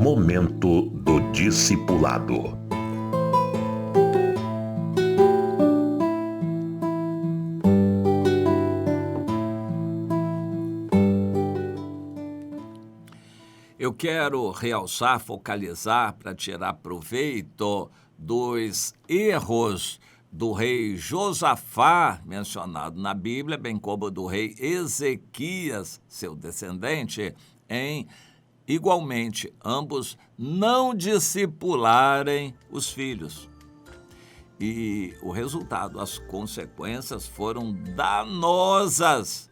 Momento do Discipulado. Eu quero realçar, focalizar para tirar proveito dos erros do rei Josafá, mencionado na Bíblia, bem como do rei Ezequias, seu descendente, em, igualmente, ambos não discipularem os filhos. E o resultado, as consequências foram danosas.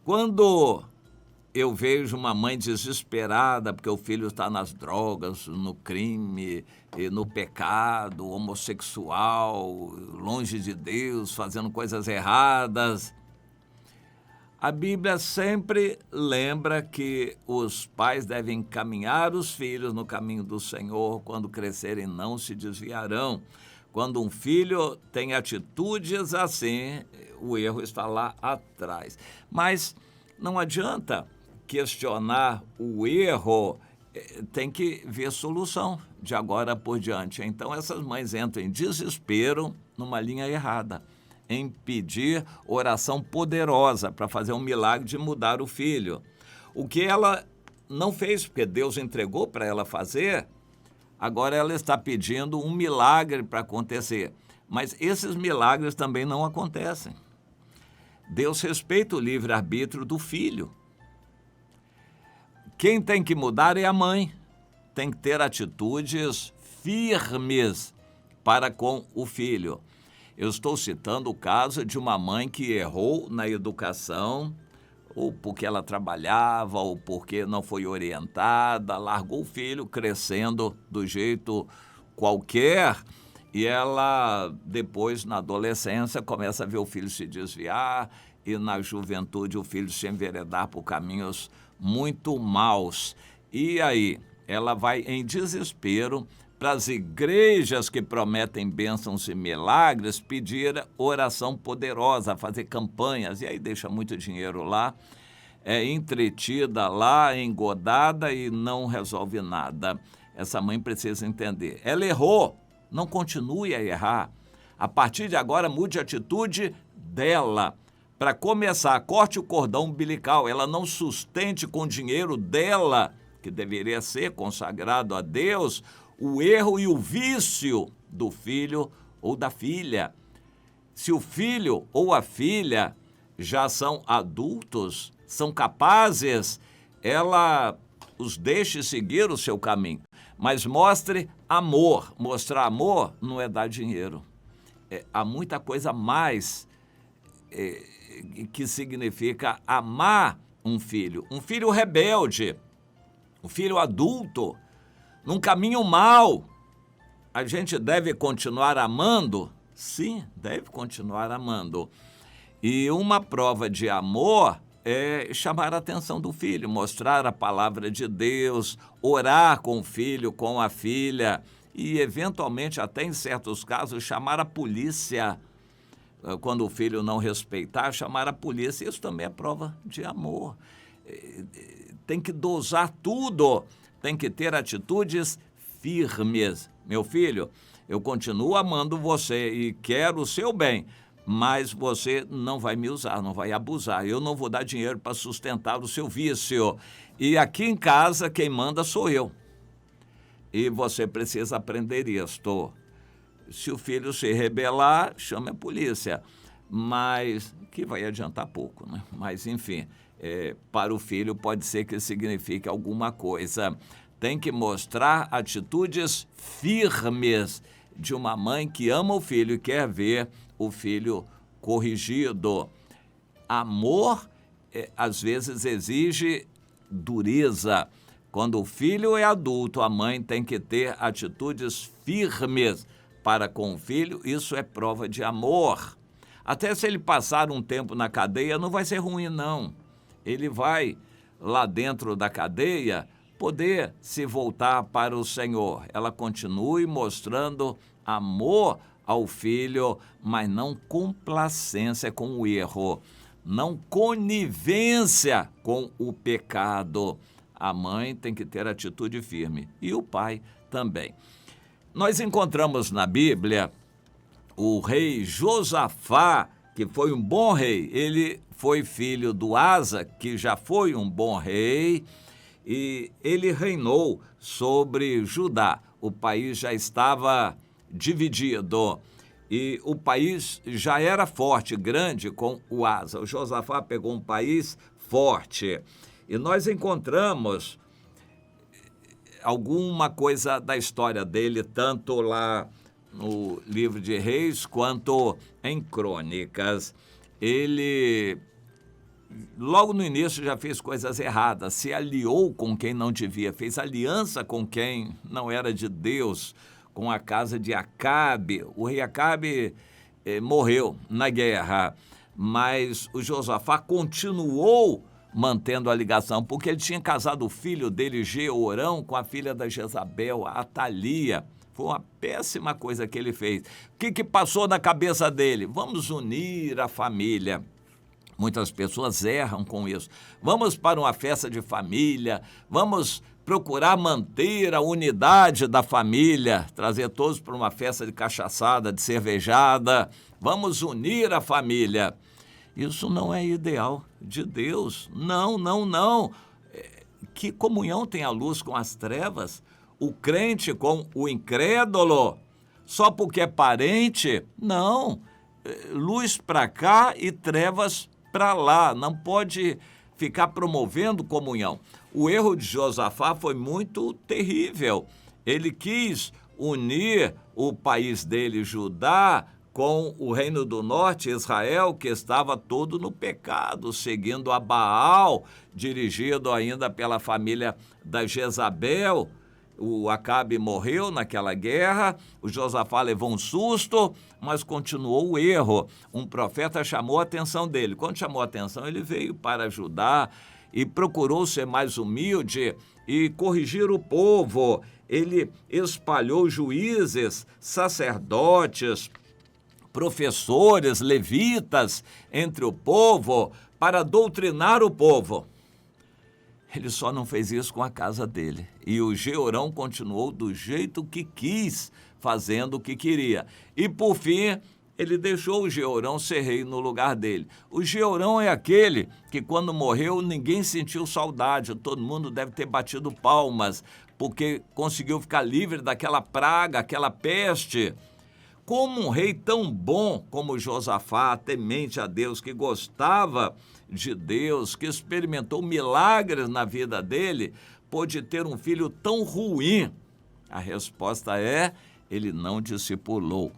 Quando eu vejo uma mãe desesperada porque o filho está nas drogas, no crime, no pecado, homossexual, longe de Deus, fazendo coisas erradas. A Bíblia sempre lembra que os pais devem encaminhar os filhos no caminho do Senhor, quando crescerem não se desviarão. Quando um filho tem atitudes assim, o erro está lá atrás. Mas não adianta questionar o erro, tem que ver solução de agora por diante. Então essas mães entram em desespero numa linha errada, em pedir oração poderosa para fazer um milagre de mudar o filho. O que ela não fez, porque Deus entregou para ela fazer, agora ela está pedindo um milagre para acontecer. Mas esses milagres também não acontecem. Deus respeita o livre-arbítrio do filho. Quem tem que mudar é a mãe. Tem que ter atitudes firmes para com o filho. Eu estou citando o caso de uma mãe que errou na educação, ou porque ela trabalhava, ou porque não foi orientada, largou o filho crescendo do jeito qualquer, e ela, depois, na adolescência, começa a ver o filho se desviar, e na juventude o filho se enveredar por caminhos muito maus. E aí, ela vai em desespero para as igrejas que prometem bênçãos e milagres pedir oração poderosa, fazer campanhas, e aí deixa muito dinheiro lá, é entretida lá, engodada e não resolve nada. Essa mãe precisa entender. Ela errou, não continue a errar. A partir de agora, mude a atitude dela. Para começar, corte o cordão umbilical, ela não sustente com o dinheiro dela, que deveria ser consagrado a Deus, o erro e o vício do filho ou da filha. Se o filho ou a filha já são adultos, são capazes, ela os deixe seguir o seu caminho, mas mostre amor. Mostrar amor não é dar dinheiro. Há muita coisa mais que significa amar um filho rebelde, um filho adulto, num caminho mau. A gente deve continuar amando? Sim, deve continuar amando. E uma prova de amor é chamar a atenção do filho, mostrar a palavra de Deus, orar com o filho, com a filha e, eventualmente, até em certos casos, chamar a polícia. Quando o filho não respeitar, chamar a polícia, isso também é prova de amor. Tem que dosar tudo, tem que ter atitudes firmes. Meu filho, eu continuo amando você e quero o seu bem, mas você não vai me usar, não vai abusar. Eu não vou dar dinheiro para sustentar o seu vício. E aqui em casa, quem manda sou eu. E você precisa aprender isto. Se o filho se rebelar, chame a polícia. Mas que vai adiantar pouco, né? Mas, enfim, para o filho pode ser que signifique alguma coisa. Tem que mostrar atitudes firmes de uma mãe que ama o filho e quer ver o filho corrigido. Amor, às vezes, exige dureza. Quando o filho é adulto, a mãe tem que ter atitudes firmes para com o filho. Isso é prova de amor. Até se ele passar um tempo na cadeia, não vai ser ruim, não. Ele vai, lá dentro da cadeia, poder se voltar para o Senhor. Ela continue mostrando amor ao filho, mas não complacência com o erro, não conivência com o pecado. A mãe tem que ter atitude firme e o pai também. Nós encontramos na Bíblia o rei Josafá, que foi um bom rei. Ele foi filho do Asa, que já foi um bom rei, e ele reinou sobre Judá. O país já estava dividido e o país já era forte, grande com o Asa. O Josafá pegou um país forte e nós encontramos alguma coisa da história dele, tanto lá no livro de Reis quanto em Crônicas. Ele, logo no início, já fez coisas erradas, se aliou com quem não devia, fez aliança com quem não era de Deus, com a casa de Acabe. O rei Acabe morreu na guerra, mas o Josafá continuou mantendo a ligação, porque ele tinha casado o filho dele, Jeorão, com a filha da Jezabel, a Atalia. Foi uma péssima coisa que ele fez. O que passou na cabeça dele? Vamos unir a família. Muitas pessoas erram com isso. Vamos para uma festa de família, vamos procurar manter a unidade da família, trazer todos para uma festa de cachaçada, de cervejada. Vamos unir a família. Isso não é ideal de Deus. Não, não, não. Que comunhão tem a luz com as trevas? O crente com o incrédulo? Só porque é parente? Não. Luz para cá e trevas para lá. Não pode ficar promovendo comunhão. O erro de Josafá foi muito terrível. Ele quis unir o país dele, Judá, com o reino do norte, Israel, que estava todo no pecado, seguindo a Baal, dirigido ainda pela família da Jezabel. O Acabe morreu naquela guerra, o Josafá levou um susto, mas continuou o erro. Um profeta chamou a atenção dele. Quando chamou a atenção, ele veio para ajudar e procurou ser mais humilde e corrigir o povo. Ele espalhou juízes, sacerdotes, professores, levitas entre o povo para doutrinar o povo. Ele só não fez isso com a casa dele. E o Jeorão continuou do jeito que quis, fazendo o que queria. E, por fim, ele deixou o Jeorão ser rei no lugar dele. O Jeorão é aquele que, quando morreu, ninguém sentiu saudade. Todo mundo deve ter batido palmas, porque conseguiu ficar livre daquela praga, aquela peste. Como um rei tão bom como Josafá, temente a Deus, que gostava de Deus, que experimentou milagres na vida dele, pôde ter um filho tão ruim? A resposta é: ele não discipulou.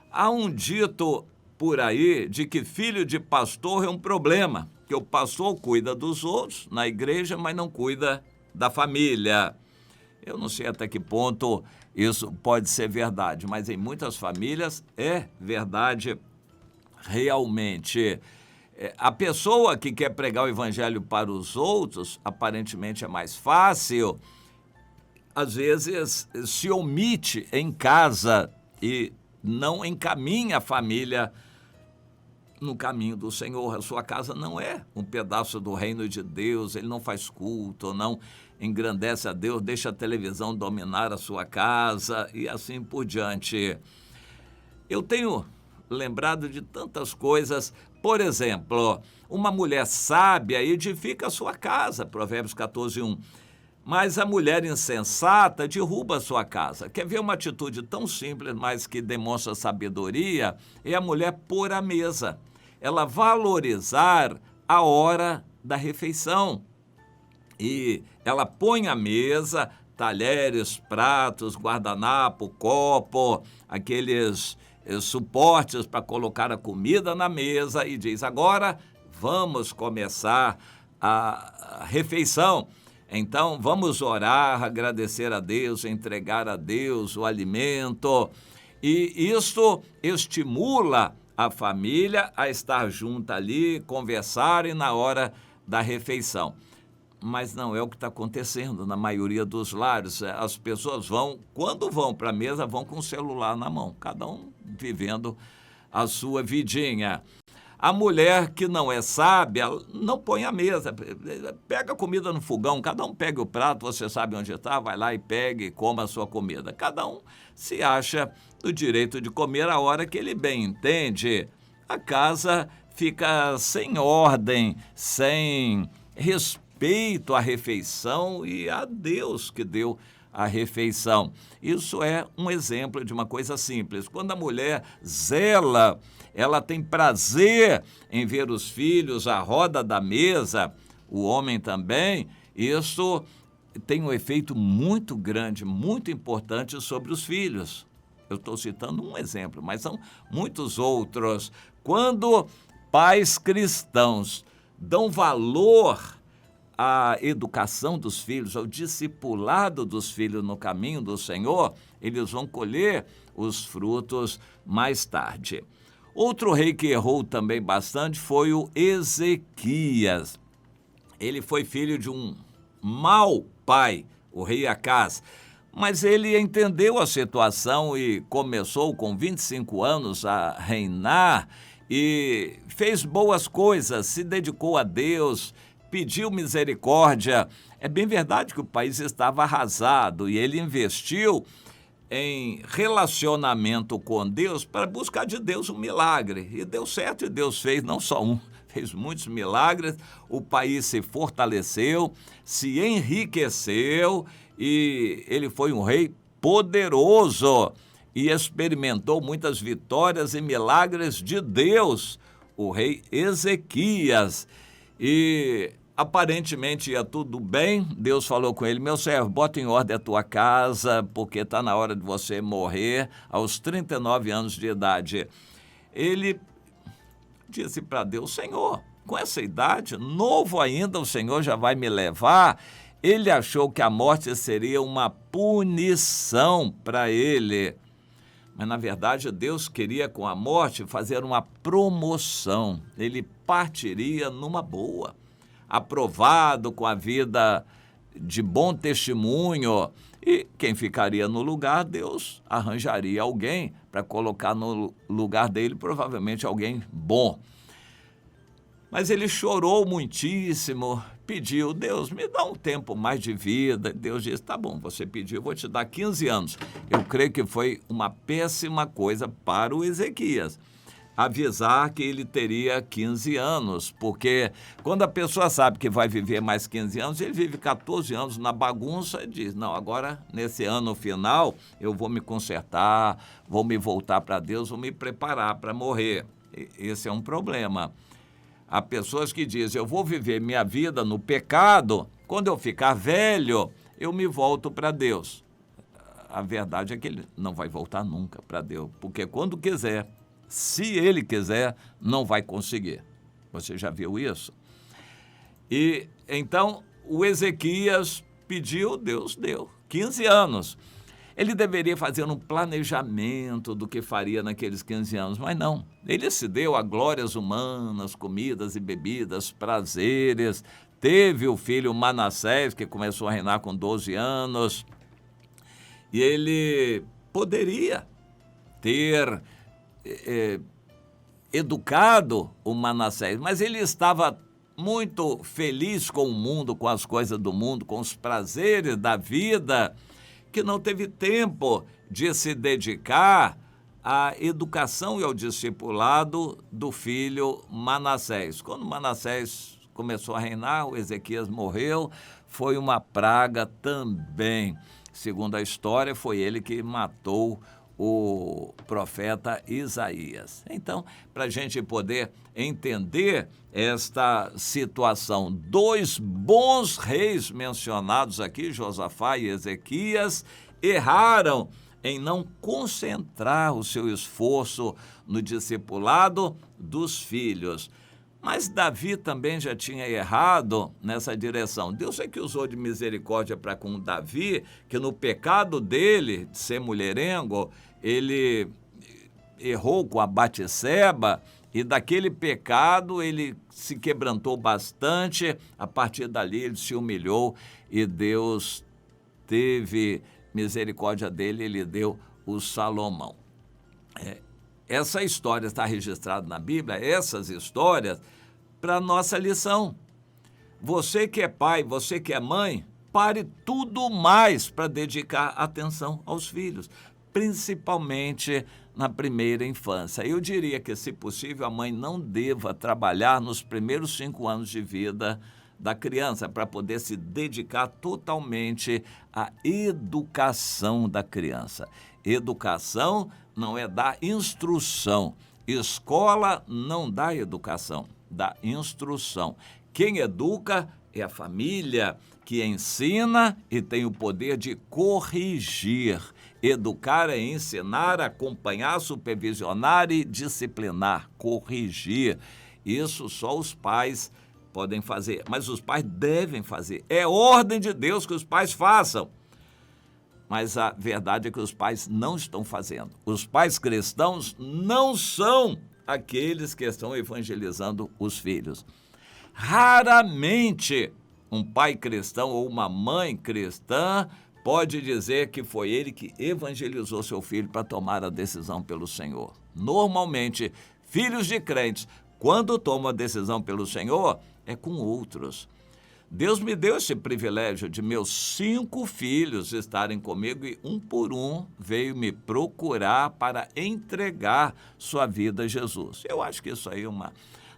Há um dito por aí de que filho de pastor é um problema, que o pastor cuida dos outros na igreja, mas não cuida da família. Eu não sei até que ponto isso pode ser verdade, mas em muitas famílias é verdade realmente. A pessoa que quer pregar o evangelho para os outros, aparentemente é mais fácil, às vezes se omite em casa e não encaminha a família no caminho do Senhor. A sua casa não é um pedaço do reino de Deus, ele não faz culto, não engrandece a Deus, deixa a televisão dominar a sua casa e assim por diante. Eu tenho lembrado de tantas coisas. Por exemplo, uma mulher sábia edifica a sua casa, Provérbios 14:1. Mas a mulher insensata derruba a sua casa. Quer ver uma atitude tão simples, mas que demonstra sabedoria? É a mulher pôr a mesa. Ela valorizar a hora da refeição. E ela põe a mesa, talheres, pratos, guardanapo, copo, aqueles suportes para colocar a comida na mesa e diz: agora vamos começar a refeição. Então vamos orar, agradecer a Deus, entregar a Deus o alimento. E isso estimula a família a estar junta ali, conversarem na hora da refeição. Mas não é o que está acontecendo na maioria dos lares. As pessoas vão, quando vão para a mesa, vão com o celular na mão, cada um vivendo a sua vidinha. A mulher que não é sábia, não põe a mesa. Pega a comida no fogão, cada um pega o prato, você sabe onde está, vai lá e pega e coma a sua comida. Cada um se acha no direito de comer a hora que ele bem entende. A casa fica sem ordem, sem respeito à refeição e a Deus que deu a refeição. Isso é um exemplo de uma coisa simples. Quando a mulher zela, ela tem prazer em ver os filhos à roda da mesa, o homem também, isso tem um efeito muito grande, muito importante sobre os filhos. Eu estou citando um exemplo, mas são muitos outros. Quando pais cristãos dão valor à educação dos filhos, ao discipulado dos filhos no caminho do Senhor, eles vão colher os frutos mais tarde. Outro rei que errou também bastante foi o Ezequias. Ele foi filho de um mau pai, o rei Acás, mas ele entendeu a situação e começou com 25 anos a reinar e fez boas coisas, se dedicou a Deus, pediu misericórdia. É bem verdade que o país estava arrasado e ele investiu em relacionamento com Deus para buscar de Deus um milagre. E deu certo, e Deus fez não só um, fez muitos milagres. O país se fortaleceu, se enriqueceu e ele foi um rei poderoso e experimentou muitas vitórias e milagres de Deus, o rei Ezequias. E aparentemente ia tudo bem. Deus falou com ele: meu servo, bota em ordem a tua casa, porque está na hora de você morrer aos 39 anos de idade. Ele disse para Deus: Senhor, com essa idade, novo ainda, o Senhor já vai me levar? Ele achou que a morte seria uma punição para ele. Mas, na verdade, Deus queria com a morte fazer uma promoção. Ele partiria numa boa, aprovado, com a vida de bom testemunho. E quem ficaria no lugar, Deus arranjaria alguém para colocar no lugar dele, provavelmente alguém bom. Mas ele chorou muitíssimo, pediu: Deus, me dá um tempo mais de vida. Deus disse: tá bom, você pediu, eu vou te dar 15 anos. Eu creio que foi uma péssima coisa para o Ezequias avisar que ele teria 15 anos, porque quando a pessoa sabe que vai viver mais 15 anos, ele vive 14 anos na bagunça e diz: não, agora nesse ano final eu vou me consertar, vou me voltar para Deus, vou me preparar para morrer. Esse é um problema. Há pessoas que dizem: eu vou viver minha vida no pecado, quando eu ficar velho, eu me volto para Deus. A verdade é que ele não vai voltar nunca para Deus, porque quando quiser, se ele quiser, não vai conseguir. Você já viu isso? E então o Ezequias pediu, Deus deu 15 anos. Ele deveria fazer um planejamento do que faria naqueles 15 anos, mas não. Ele se deu a glórias humanas, comidas e bebidas, prazeres. Teve o filho Manassés, que começou a reinar com 12 anos. E ele poderia ter educado o Manassés, mas ele estava muito feliz com o mundo, com as coisas do mundo, com os prazeres da vida, que não teve tempo de se dedicar à educação e ao discipulado do filho Manassés. Quando Manassés começou a reinar, o Ezequias morreu, foi uma praga também. Segundo a história, foi ele que matou o profeta Isaías. Então, para a gente poder entender esta situação, 2 bons reis mencionados aqui, Josafá e Ezequias, erraram em não concentrar o seu esforço no discipulado dos filhos. Mas Davi também já tinha errado nessa direção. Deus é que usou de misericórdia para com Davi, que no pecado dele, de ser mulherengo, ele errou com a Batseba e daquele pecado ele se quebrantou bastante. A partir dali ele se humilhou e Deus teve misericórdia dele, ele deu o Salomão. essa história está registrada na Bíblia, essas histórias, para nossa lição. Você que é pai, você que é mãe, pare tudo mais para dedicar atenção aos filhos, principalmente na primeira infância. Eu diria que, se possível, a mãe não deva trabalhar nos primeiros 5 anos de vida da criança, para poder se dedicar totalmente à educação da criança. Educação não é dar instrução. Escola não dá educação, dá instrução. Quem educa é a família, que ensina e tem o poder de corrigir. Educar é ensinar, acompanhar, supervisionar e disciplinar, corrigir. Isso só os pais podem fazer, mas os pais devem fazer. É ordem de Deus que os pais façam. Mas a verdade é que os pais não estão fazendo. Os pais cristãos não são aqueles que estão evangelizando os filhos. Raramente um pai cristão ou uma mãe cristã pode dizer que foi ele que evangelizou seu filho para tomar a decisão pelo Senhor. Normalmente, filhos de crentes, quando tomam a decisão pelo Senhor, é com outros. Deus me deu esse privilégio de meus 5 filhos estarem comigo e um por um veio me procurar para entregar sua vida a Jesus. Eu acho que isso aí é uma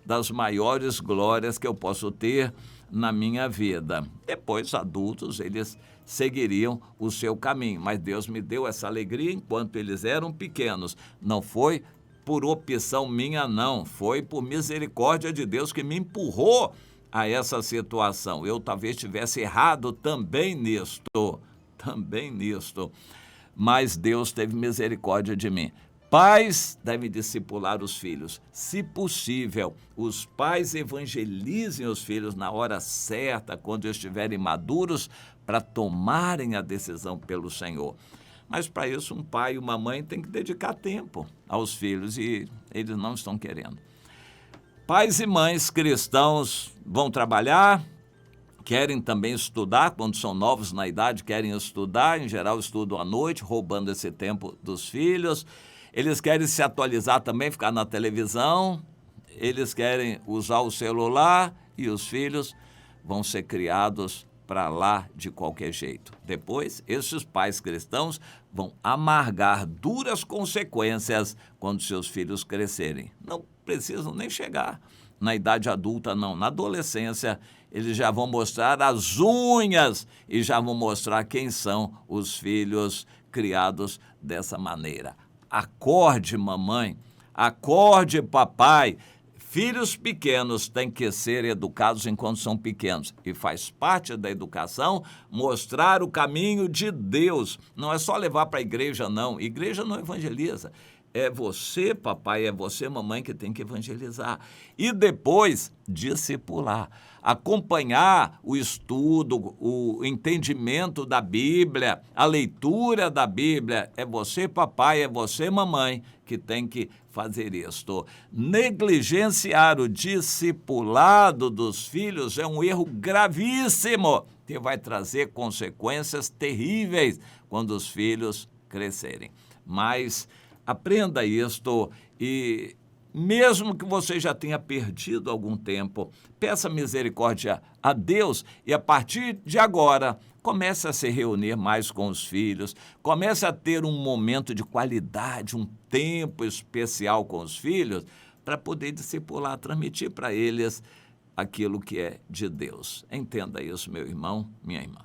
das maiores glórias que eu posso ter na minha vida. Depois, adultos, eles seguiriam o seu caminho, mas Deus me deu essa alegria enquanto eles eram pequenos. Não foi por opção minha, não. Foi por misericórdia de Deus que me empurrou a essa situação. Eu talvez tivesse errado também nisto, mas Deus teve misericórdia de mim. Pais devem discipular os filhos. Se possível, os pais evangelizem os filhos na hora certa, quando estiverem maduros, para tomarem a decisão pelo Senhor. Mas para isso, um pai e uma mãe têm que dedicar tempo aos filhos e eles não estão querendo. Pais e mães cristãos vão trabalhar, querem também estudar, quando são novos na idade, querem estudar, em geral estudam à noite, roubando esse tempo dos filhos. Eles querem se atualizar também, ficar na televisão, eles querem usar o celular e os filhos vão ser criados para lá de qualquer jeito. Depois, esses pais cristãos vão amargar duras consequências quando seus filhos crescerem. Não precisam nem chegar na idade adulta, não. Na adolescência, eles já vão mostrar as unhas e já vão mostrar quem são os filhos criados dessa maneira. Acorde, mamãe, acorde, papai. Filhos pequenos têm que ser educados enquanto são pequenos. E faz parte da educação mostrar o caminho de Deus. Não é só levar para a igreja, não. Igreja não evangeliza. É você, papai, é você, mamãe, que tem que evangelizar. E depois, discipular. Acompanhar o estudo, o entendimento da Bíblia, a leitura da Bíblia. É você, papai, é você, mamãe, que tem que fazer isto. Negligenciar o discipulado dos filhos é um erro gravíssimo, que vai trazer consequências terríveis quando os filhos crescerem. Mas aprenda isto e, mesmo que você já tenha perdido algum tempo, peça misericórdia a Deus e, a partir de agora, comece a se reunir mais com os filhos, comece a ter um momento de qualidade, um tempo especial com os filhos, para poder discipular, transmitir para eles aquilo que é de Deus. Entenda isso, meu irmão, minha irmã.